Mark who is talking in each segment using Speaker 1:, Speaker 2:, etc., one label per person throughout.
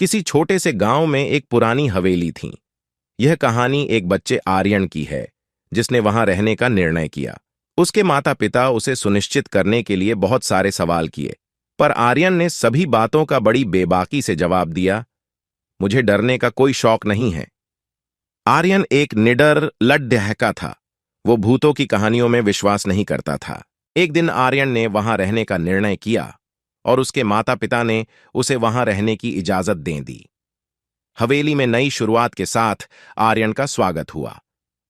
Speaker 1: किसी छोटे से गांव में एक पुरानी हवेली थी। यह कहानी एक बच्चे आर्यन की है, जिसने वहां रहने का निर्णय किया। उसके माता पिता उसे सुनिश्चित करने के लिए बहुत सारे सवाल किए, पर आर्यन ने सभी बातों का बड़ी बेबाकी से जवाब दिया, मुझे डरने का कोई शौक नहीं है। आर्यन एक निडर लड्ढहका था। वो भूतों की कहानियों में विश्वास नहीं करता था। एक दिन आर्यन ने वहां रहने का निर्णय किया और उसके माता पिता ने उसे वहां रहने की इजाजत दे दी। हवेली में नई शुरुआत के साथ आर्यन का स्वागत हुआ।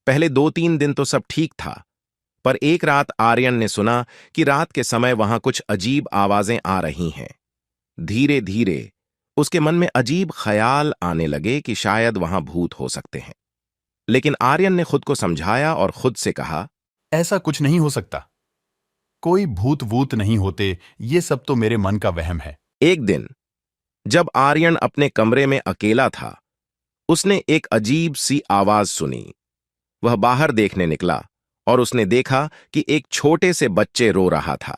Speaker 1: पहले 2-3 दिन तो सब ठीक था, पर एक रात आर्यन ने सुना कि रात के समय वहां कुछ अजीब आवाजें आ रही हैं। धीरे धीरे उसके मन में अजीब ख्याल आने लगे कि शायद वहां भूत हो सकते हैं। लेकिन आर्यन ने खुद को समझाया और खुद से कहा,
Speaker 2: ऐसा कुछ नहीं हो सकता। कोई भूत वूत नहीं होते, ये सब तो मेरे मन का वहम है।
Speaker 1: एक दिन जब आर्यन अपने कमरे में अकेला था, उसने एक अजीब सी आवाज सुनी। वह बाहर देखने निकला और उसने देखा कि एक छोटे से बच्चे रो रहा था,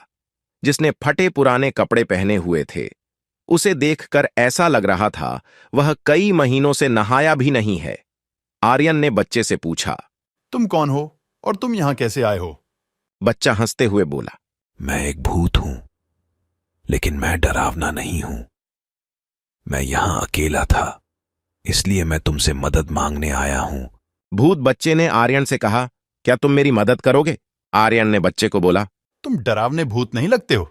Speaker 1: जिसने फटे पुराने कपड़े पहने हुए थे। उसे देखकर ऐसा लग रहा था वह कई महीनों से नहाया भी नहीं है। आर्यन ने बच्चे से पूछा,
Speaker 2: तुम कौन हो और तुम यहां कैसे आए हो?
Speaker 1: बच्चा हंसते हुए बोला,
Speaker 3: मैं एक भूत हूं, लेकिन मैं डरावना नहीं हूं। मैं यहां अकेला था, इसलिए मैं तुमसे मदद मांगने आया हूं।
Speaker 1: भूत बच्चे ने आर्यन से कहा, क्या तुम मेरी मदद करोगे? आर्यन ने बच्चे को बोला,
Speaker 2: तुम डरावने भूत नहीं लगते हो।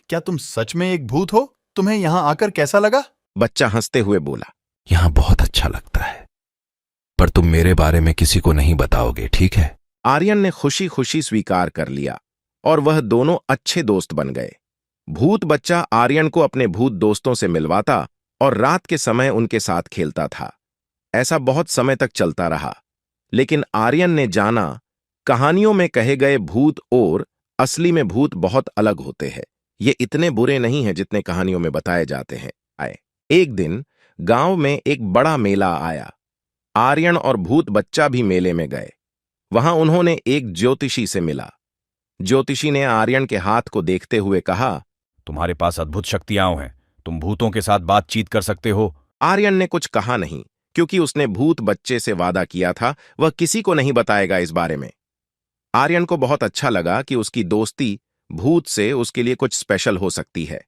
Speaker 2: क्या तुम सच में एक भूत हो? तुम्हें यहां आकर कैसा लगा?
Speaker 1: बच्चा हंसते हुए बोला,
Speaker 3: यहां बहुत अच्छा लगता है, पर तुम मेरे बारे में किसी को नहीं बताओगे, ठीक है?
Speaker 1: आर्यन ने खुशी खुशी स्वीकार कर लिया और वह दोनों अच्छे दोस्त बन गए। भूत बच्चा आर्यन को अपने भूत दोस्तों से मिलवाता और रात के समय उनके साथ खेलता था। ऐसा बहुत समय तक चलता रहा, लेकिन आर्यन ने जाना, कहानियों में कहे गए भूत और असली में भूत बहुत अलग होते हैं। ये इतने बुरे नहीं हैं जितने कहानियों में बताए जाते हैं। एक दिन गांव में एक बड़ा मेला आया। आर्यन और भूत बच्चा भी मेले में गए। वहां उन्होंने एक ज्योतिषी से मिला। ज्योतिषी ने आर्यन के हाथ को देखते हुए कहा,
Speaker 4: तुम्हारे पास अद्भुत शक्तियां हैं, तुम भूतों के साथ बातचीत कर सकते हो।
Speaker 1: आर्यन ने कुछ कहा नहीं, क्योंकि उसने भूत बच्चे से वादा किया था वह किसी को नहीं बताएगा इस बारे में। आर्यन को बहुत अच्छा लगा कि उसकी दोस्ती भूत से उसके लिए कुछ स्पेशल हो सकती है।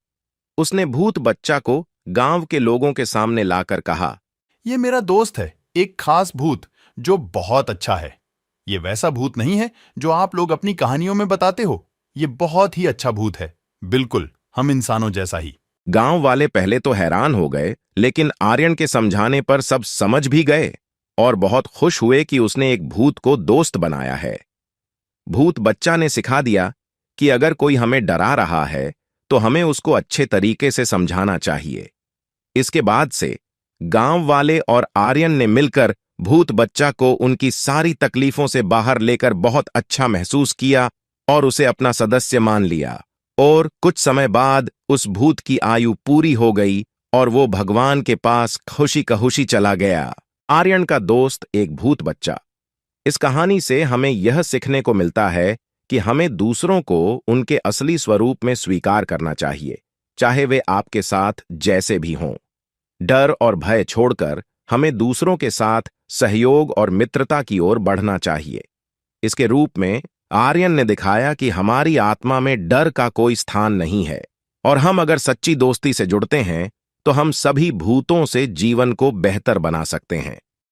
Speaker 1: उसने भूत बच्चा को गांव के लोगों के सामने लाकर कहा,
Speaker 2: ये मेरा दोस्त है, एक खास भूत जो बहुत अच्छा है। ये वैसा भूत नहीं है जो आप लोग अपनी कहानियों में बताते हो। ये बहुत ही अच्छा भूत है, बिल्कुल हम इंसानों जैसा ही।
Speaker 1: गांव वाले पहले तो हैरान हो गए, लेकिन आर्यन के समझाने पर सब समझ भी गए और बहुत खुश हुए कि उसने एक भूत को दोस्त बनाया है। भूत बच्चा ने सिखा दिया कि अगर कोई हमें डरा रहा है तो हमें उसको अच्छे तरीके से समझाना चाहिए। इसके बाद से गांव वाले और आर्यन ने मिलकर भूत बच्चा को उनकी सारी तकलीफों से बाहर लेकर बहुत अच्छा महसूस किया और उसे अपना सदस्य मान लिया। और कुछ समय बाद उस भूत की आयु पूरी हो गई और वो भगवान के पास खुशी खुशी चला गया। आर्यन का दोस्त एक भूत बच्चा। इस कहानी से हमें यह सीखने को मिलता है कि हमें दूसरों को उनके असली स्वरूप में स्वीकार करना चाहिए, चाहे वे आपके साथ जैसे भी हों। डर और भय छोड़कर हमें दूसरों के साथ सहयोग और मित्रता की ओर बढ़ना चाहिए। इसके रूप में आर्यन ने दिखाया कि हमारी आत्मा में डर का कोई स्थान नहीं है, और हम अगर सच्ची दोस्ती से जुड़ते हैं तो हम सभी भूतों से जीवन को बेहतर बना सकते हैं।